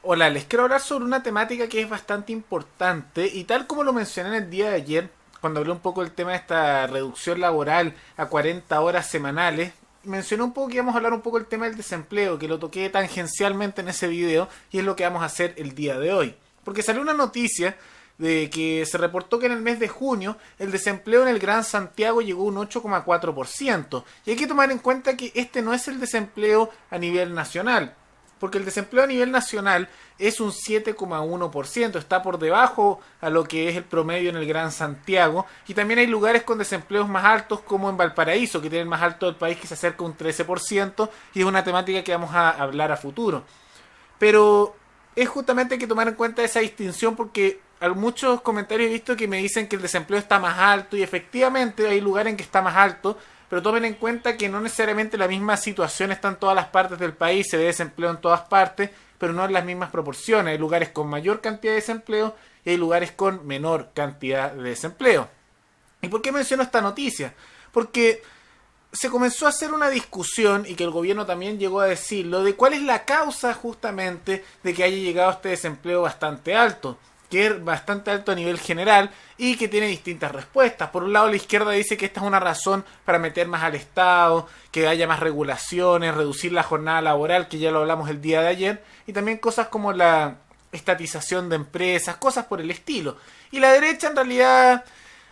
Hola, les quiero hablar sobre una temática que es bastante importante y tal como lo mencioné en el día de ayer, cuando hablé un poco del tema de esta reducción laboral a 40 horas semanales, mencioné un poco que íbamos a hablar un poco del tema del desempleo, que lo toqué tangencialmente en ese video y es lo que vamos a hacer el día de hoy. Porque salió una noticia de que se reportó que en el mes de junio el desempleo en el Gran Santiago llegó a un 8,4%. Y hay que tomar en cuenta que este no es el desempleo a nivel nacional, porque el desempleo a nivel nacional es un 7,1%, está por debajo a lo que es el promedio en el Gran Santiago, y también hay lugares con desempleos más altos como en Valparaíso, que tiene el más alto del país, que se acerca a un 13%, y es una temática que vamos a hablar a futuro. Pero es justamente hay que tomar en cuenta esa distinción porque muchos comentarios he visto que me dicen que el desempleo está más alto y efectivamente hay lugares en que está más alto, pero tomen en cuenta que no necesariamente la misma situación está en todas las partes del país, se ve desempleo en todas partes, pero no en las mismas proporciones. Hay lugares con mayor cantidad de desempleo y hay lugares con menor cantidad de desempleo. ¿Y por qué menciono esta noticia? Porque se comenzó a hacer una discusión, y que el gobierno también llegó a decirlo, de cuál es la causa justamente de que haya llegado este desempleo bastante alto, que es bastante alto a nivel general y que tiene distintas respuestas. Por un lado, la izquierda dice que esta es una razón para meter más al Estado, que haya más regulaciones, reducir la jornada laboral, que ya lo hablamos el día de ayer, y también cosas como la estatización de empresas, cosas por el estilo. Y la derecha en realidad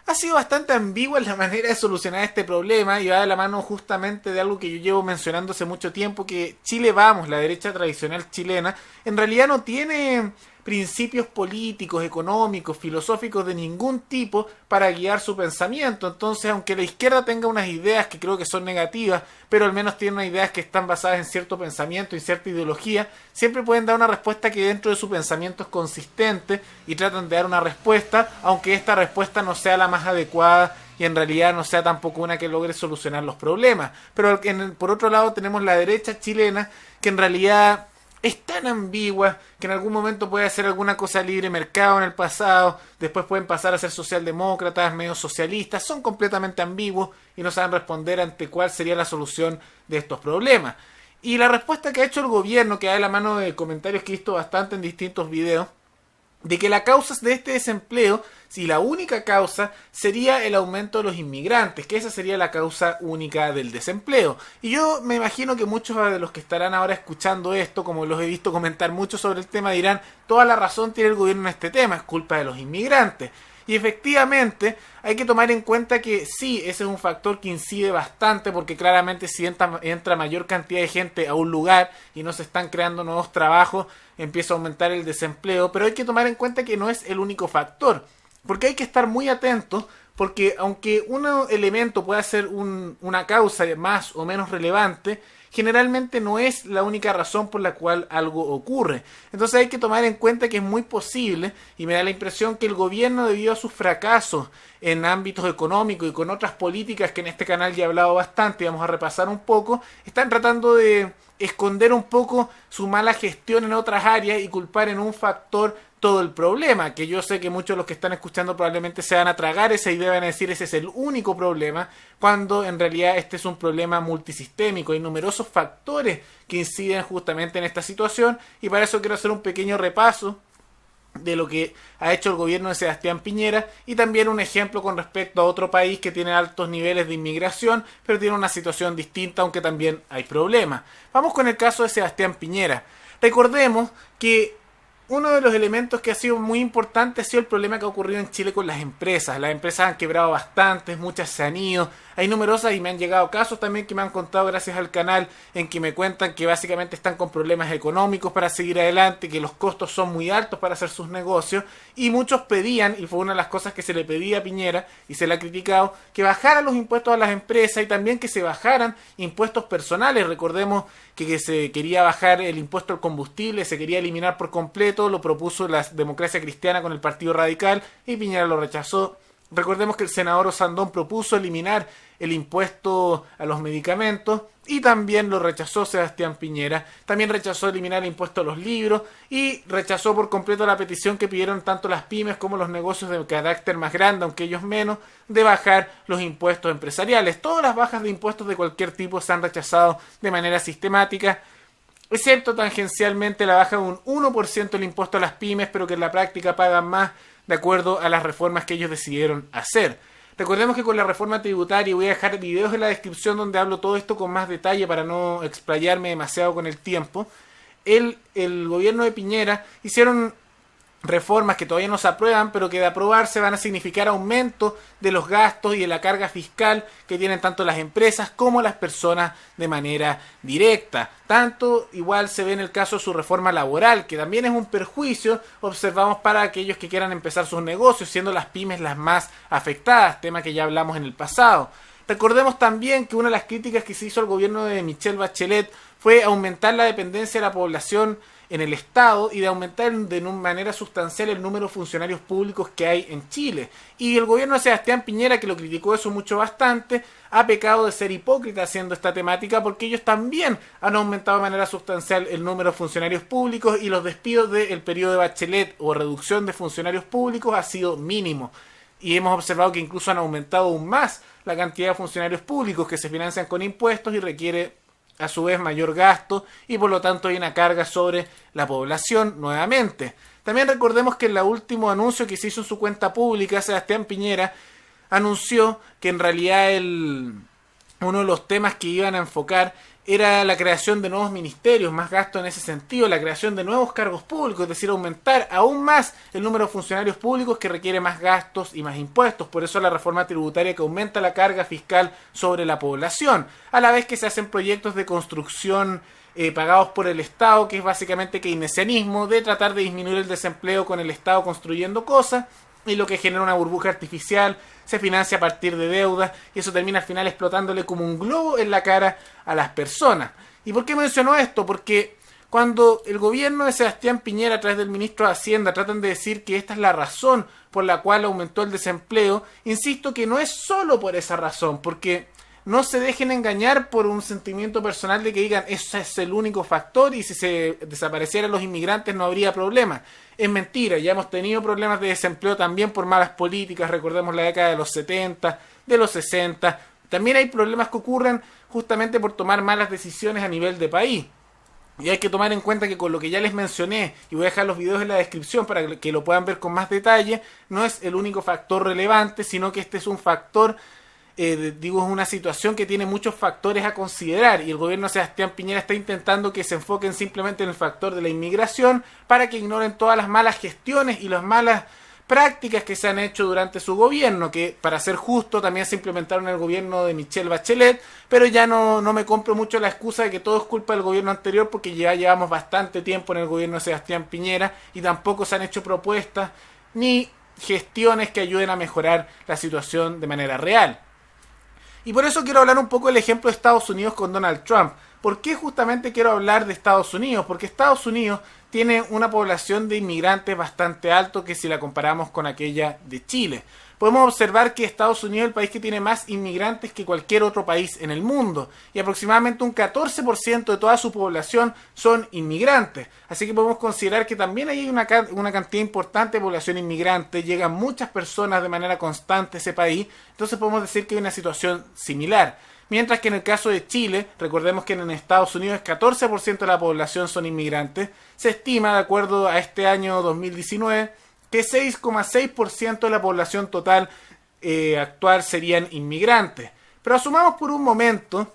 ha sido bastante ambigua en la manera de solucionar este problema y va de la mano justamente de algo que yo llevo mencionando hace mucho tiempo, que Chile Vamos, la derecha tradicional chilena, en realidad no tiene principios políticos, económicos, filosóficos de ningún tipo para guiar su pensamiento. Entonces, aunque la izquierda tenga unas ideas que creo que son negativas, pero al menos tiene unas ideas que están basadas en cierto pensamiento y cierta ideología, siempre pueden dar una respuesta que dentro de su pensamiento es consistente y tratan de dar una respuesta, aunque esta respuesta no sea la más adecuada y en realidad no sea tampoco una que logre solucionar los problemas. Pero por otro lado tenemos la derecha chilena, que en realidad es tan ambigua que en algún momento puede hacer alguna cosa libre mercado en el pasado, después pueden pasar a ser socialdemócratas, medio socialistas, son completamente ambiguos y no saben responder ante cuál sería la solución de estos problemas. Y la respuesta que ha hecho el gobierno, que da de la mano de comentarios que he visto bastante en distintos videos, de que la causa de este desempleo, si la única causa, sería el aumento de los inmigrantes, que esa sería la causa única del desempleo. Y yo me imagino que muchos de los que estarán ahora escuchando esto, como los he visto comentar mucho sobre el tema, dirán, toda la razón tiene el gobierno en este tema, es culpa de los inmigrantes. Y efectivamente hay que tomar en cuenta que sí, ese es un factor que incide bastante, porque claramente si entra mayor cantidad de gente a un lugar y no se están creando nuevos trabajos, empieza a aumentar el desempleo, pero hay que tomar en cuenta que no es el único factor, porque hay que estar muy atentos, porque aunque un elemento pueda ser una causa más o menos relevante, generalmente no es la única razón por la cual algo ocurre. Entonces hay que tomar en cuenta que es muy posible, y me da la impresión que el gobierno, debido a sus fracasos en ámbitos económicos y con otras políticas que en este canal ya he hablado bastante y vamos a repasar un poco, están tratando de esconder un poco su mala gestión en otras áreas y culpar en un factor todo el problema, que yo sé que muchos de los que están escuchando probablemente se van a tragar esa idea y van a decir ese es el único problema, cuando en realidad este es un problema multisistémico. Hay numerosos factores que inciden justamente en esta situación y para eso quiero hacer un pequeño repaso de lo que ha hecho el gobierno de Sebastián Piñera y también un ejemplo con respecto a otro país que tiene altos niveles de inmigración pero tiene una situación distinta, aunque también hay problemas. Vamos con el caso de Sebastián Piñera. Recordemos que uno de los elementos que ha sido muy importante ha sido el problema que ha ocurrido en Chile con las empresas. Las empresas han quebrado bastantes, muchas se han ido. Hay numerosas y me han llegado casos también que me han contado gracias al canal en que me cuentan que básicamente están con problemas económicos para seguir adelante, que los costos son muy altos para hacer sus negocios y muchos pedían, y fue una de las cosas que se le pedía a Piñera y se le ha criticado, que bajaran los impuestos a las empresas y también que se bajaran impuestos personales. Recordemos que se quería bajar el impuesto al combustible, se quería eliminar por completo, lo propuso la democracia cristiana con el Partido Radical y Piñera lo rechazó. Recordemos que el senador Osandón propuso eliminar el impuesto a los medicamentos y también lo rechazó Sebastián Piñera. También rechazó eliminar el impuesto a los libros y rechazó por completo la petición que pidieron tanto las pymes como los negocios de carácter más grande, aunque ellos menos, de bajar los impuestos empresariales. Todas las bajas de impuestos de cualquier tipo se han rechazado de manera sistemática, excepto tangencialmente la baja de un 1% del impuesto a las pymes, pero que en la práctica pagan más de acuerdo a las reformas que ellos decidieron hacer. Recordemos que con la reforma tributaria, y voy a dejar videos en la descripción donde hablo todo esto con más detalle para no explayarme demasiado con el tiempo, el gobierno de Piñera hicieron reformas que todavía no se aprueban, pero que de aprobarse van a significar aumento de los gastos y de la carga fiscal que tienen tanto las empresas como las personas de manera directa. Tanto igual se ve en el caso de su reforma laboral, que también es un perjuicio, observamos, para aquellos que quieran empezar sus negocios, siendo las pymes las más afectadas, tema que ya hablamos en el pasado. Recordemos también que una de las críticas que se hizo al gobierno de Michelle Bachelet fue aumentar la dependencia de la población en el Estado y de aumentar de manera sustancial el número de funcionarios públicos que hay en Chile. Y el gobierno de Sebastián Piñera, que lo criticó eso mucho bastante, ha pecado de ser hipócrita haciendo esta temática, porque ellos también han aumentado de manera sustancial el número de funcionarios públicos y los despidos del periodo de Bachelet o reducción de funcionarios públicos ha sido mínimo. Y hemos observado que incluso han aumentado aún más la cantidad de funcionarios públicos que se financian con impuestos y requiere a su vez mayor gasto y por lo tanto hay una carga sobre la población nuevamente. También recordemos que en el último anuncio que se hizo en su cuenta pública, Sebastián Piñera anunció que en realidad uno de los temas que iban a enfocar era la creación de nuevos ministerios, más gasto en ese sentido, la creación de nuevos cargos públicos, es decir, aumentar aún más el número de funcionarios públicos, que requiere más gastos y más impuestos. Por eso la reforma tributaria, que aumenta la carga fiscal sobre la población, a la vez que se hacen proyectos de construcción pagados por el Estado, que es básicamente keynesianismo, de tratar de disminuir el desempleo con el Estado construyendo cosas, y lo que genera una burbuja artificial, se financia a partir de deudas, y eso termina al final explotándole como un globo en la cara a las personas. ¿Y por qué menciono esto? Porque cuando el gobierno de Sebastián Piñera, a través del ministro de Hacienda, tratan de decir que esta es la razón por la cual aumentó el desempleo, insisto que no es solo por esa razón, porque no se dejen engañar por un sentimiento personal de que digan ese es el único factor y si se desaparecieran los inmigrantes no habría problema. Es mentira, ya hemos tenido problemas de desempleo también por malas políticas, recordemos la década de los 70, de los 60. También hay problemas que ocurren justamente por tomar malas decisiones a nivel de país. Y hay que tomar en cuenta que con lo que ya les mencioné, y voy a dejar los videos en la descripción para que lo puedan ver con más detalle, no es el único factor relevante, sino que este es un factor, es una situación que tiene muchos factores a considerar, y el gobierno de Sebastián Piñera está intentando que se enfoquen simplemente en el factor de la inmigración para que ignoren todas las malas gestiones y las malas prácticas que se han hecho durante su gobierno, que para ser justo también se implementaron en el gobierno de Michelle Bachelet, pero ya no me compro mucho la excusa de que todo es culpa del gobierno anterior, porque ya llevamos bastante tiempo en el gobierno de Sebastián Piñera y tampoco se han hecho propuestas ni gestiones que ayuden a mejorar la situación de manera real. Y por eso quiero hablar un poco del ejemplo de Estados Unidos con Donald Trump. ¿Por qué justamente quiero hablar de Estados Unidos? Porque Estados Unidos tiene una población de inmigrantes bastante alto que si la comparamos con aquella de Chile. Podemos observar que Estados Unidos es el país que tiene más inmigrantes que cualquier otro país en el mundo, y aproximadamente un 14% de toda su población son inmigrantes. Así que podemos considerar que también hay una cantidad importante de población inmigrante, llegan muchas personas de manera constante a ese país, entonces podemos decir que hay una situación similar. Mientras que en el caso de Chile, recordemos que en Estados Unidos el 14% de la población son inmigrantes, se estima, de acuerdo a este año 2019, que 6,6% de la población total actual serían inmigrantes. Pero asumamos por un momento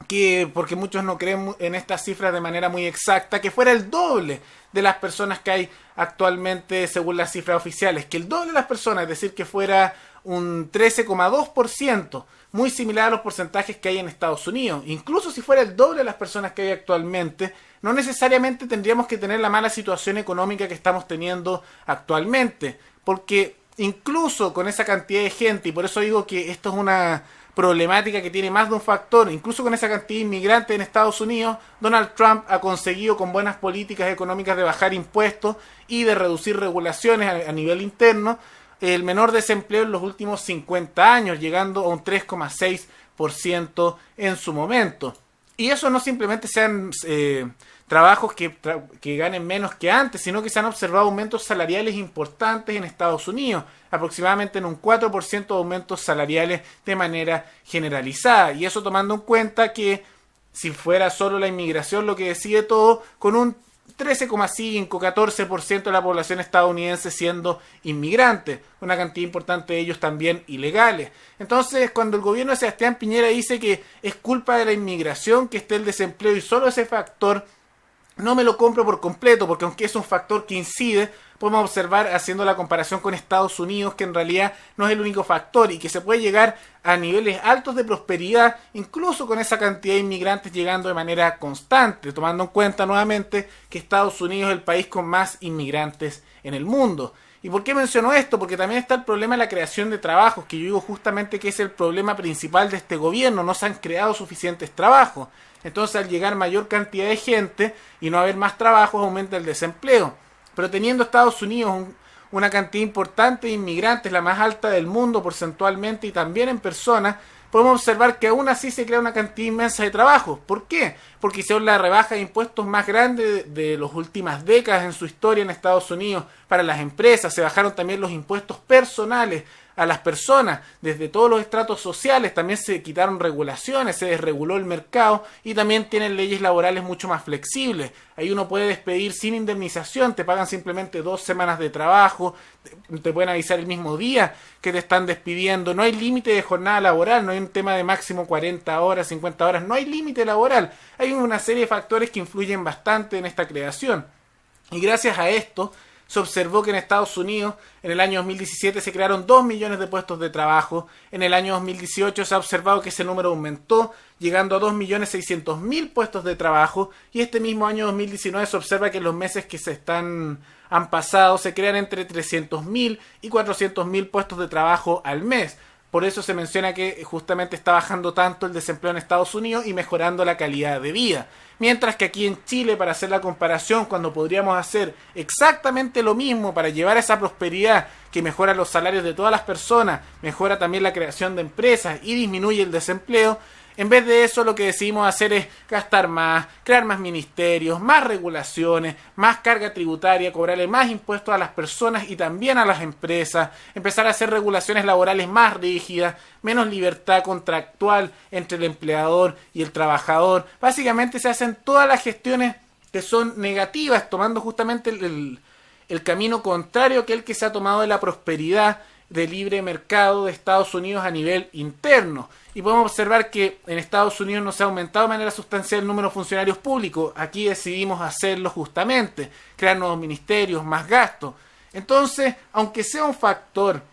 que, porque muchos no creen en estas cifras de manera muy exacta, que fuera el doble de las personas que hay actualmente según las cifras oficiales, que el doble de las personas, es decir, que fuera un 13,2%, muy similar a los porcentajes que hay en Estados Unidos. Incluso si fuera el doble de las personas que hay actualmente, no necesariamente tendríamos que tener la mala situación económica que estamos teniendo actualmente, porque incluso con esa cantidad de gente, y por eso digo que esto es una problemática que tiene más de un factor, incluso con esa cantidad de inmigrantes en Estados Unidos, Donald Trump ha conseguido con buenas políticas económicas de bajar impuestos y de reducir regulaciones a nivel interno, el menor desempleo en los últimos 50 años, llegando a un 3,6% en su momento. Y eso no simplemente sean trabajos que ganen menos que antes, sino que se han observado aumentos salariales importantes en Estados Unidos, aproximadamente en un 4% de aumentos salariales de manera generalizada. Y eso tomando en cuenta que si fuera solo la inmigración lo que decide todo, con un 13,5, 14% de la población estadounidense siendo inmigrantes, una cantidad importante de ellos también ilegales. Entonces, cuando el gobierno de Sebastián Piñera dice que es culpa de la inmigración que esté el desempleo y solo ese factor, no me lo compro por completo, porque aunque es un factor que incide, podemos observar haciendo la comparación con Estados Unidos que en realidad no es el único factor y que se puede llegar a niveles altos de prosperidad incluso con esa cantidad de inmigrantes llegando de manera constante, tomando en cuenta nuevamente que Estados Unidos es el país con más inmigrantes en el mundo. ¿Y por qué menciono esto? Porque también está el problema de la creación de trabajos, que yo digo justamente que es el problema principal de este gobierno. No se han creado suficientes trabajos. Entonces, al llegar mayor cantidad de gente y no haber más trabajos, aumenta el desempleo. Pero teniendo Estados Unidos una cantidad importante de inmigrantes, la más alta del mundo porcentualmente y también en personas, podemos observar que aún así se crea una cantidad inmensa de trabajos. ¿Por qué? Porque hicieron la rebaja de impuestos más grande de las últimas décadas en su historia en Estados Unidos para las empresas. Se bajaron también los impuestos personales a las personas, desde todos los estratos sociales. También se quitaron regulaciones, se desreguló el mercado y también tienen leyes laborales mucho más flexibles. Ahí uno puede despedir sin indemnización, te pagan simplemente 2 semanas de trabajo, te pueden avisar el mismo día que te están despidiendo, no hay límite de jornada laboral, no hay un tema de máximo 40 horas, 50 horas, no hay límite laboral. Hay una serie de factores que influyen bastante en esta creación. Y gracias a esto se observó que en Estados Unidos en el año 2017 se crearon 2 millones de puestos de trabajo. En el año 2018 se ha observado que ese número aumentó, llegando a 2.600.000 puestos de trabajo. Y este mismo año 2019 se observa que en los meses que han pasado se crean entre 300.000 y 400.000 puestos de trabajo al mes. Por eso se menciona que justamente está bajando tanto el desempleo en Estados Unidos y mejorando la calidad de vida. Mientras que aquí en Chile, para hacer la comparación, cuando podríamos hacer exactamente lo mismo para llevar esa prosperidad que mejora los salarios de todas las personas, mejora también la creación de empresas y disminuye el desempleo, en vez de eso lo que decidimos hacer es gastar más, crear más ministerios, más regulaciones, más carga tributaria, cobrarle más impuestos a las personas y también a las empresas, empezar a hacer regulaciones laborales más rígidas, menos libertad contractual entre el empleador y el trabajador. Básicamente se hacen todas las gestiones que son negativas, tomando justamente el camino contrario que el que se ha tomado de la prosperidad de libre mercado de Estados Unidos a nivel interno. Y podemos observar que en Estados Unidos no se ha aumentado de manera sustancial el número de funcionarios públicos. Aquí decidimos hacerlo justamente, crear nuevos ministerios, más gastos. Entonces, aunque sea un factor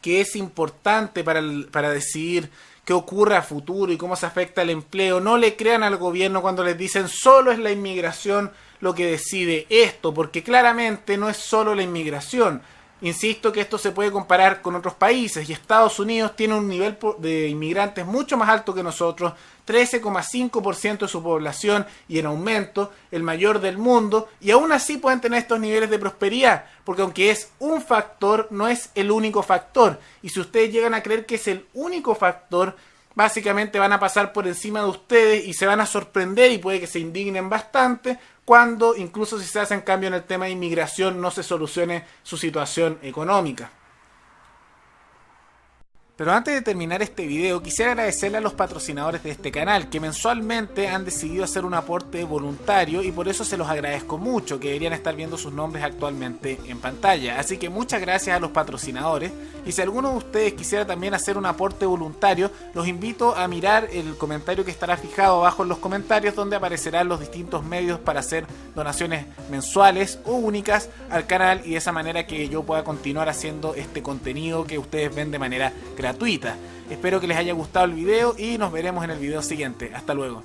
que es importante para decidir qué ocurre a futuro y cómo se afecta el empleo, no le crean al gobierno cuando les dicen solo es la inmigración lo que decide esto, porque claramente no es solo la inmigración. Insisto que esto se puede comparar con otros países y Estados Unidos tiene un nivel de inmigrantes mucho más alto que nosotros, 13,5% de su población y en aumento, el mayor del mundo, y aún así pueden tener estos niveles de prosperidad, porque aunque es un factor, no es el único factor. Y si ustedes llegan a creer que es el único factor, básicamente van a pasar por encima de ustedes y se van a sorprender y puede que se indignen bastante cuando, incluso si se hacen cambio en el tema de inmigración, no se solucione su situación económica. Pero antes de terminar este video, quisiera agradecerle a los patrocinadores de este canal, que mensualmente han decidido hacer un aporte voluntario y por eso se los agradezco mucho, que deberían estar viendo sus nombres actualmente en pantalla. Así que muchas gracias a los patrocinadores, y si alguno de ustedes quisiera también hacer un aporte voluntario, los invito a mirar el comentario que estará fijado abajo en los comentarios, donde aparecerán los distintos medios para hacer donaciones mensuales o únicas al canal, y de esa manera que yo pueda continuar haciendo este contenido que ustedes ven de manera gratuita. Espero que les haya gustado el video y nos veremos en el video siguiente. Hasta luego.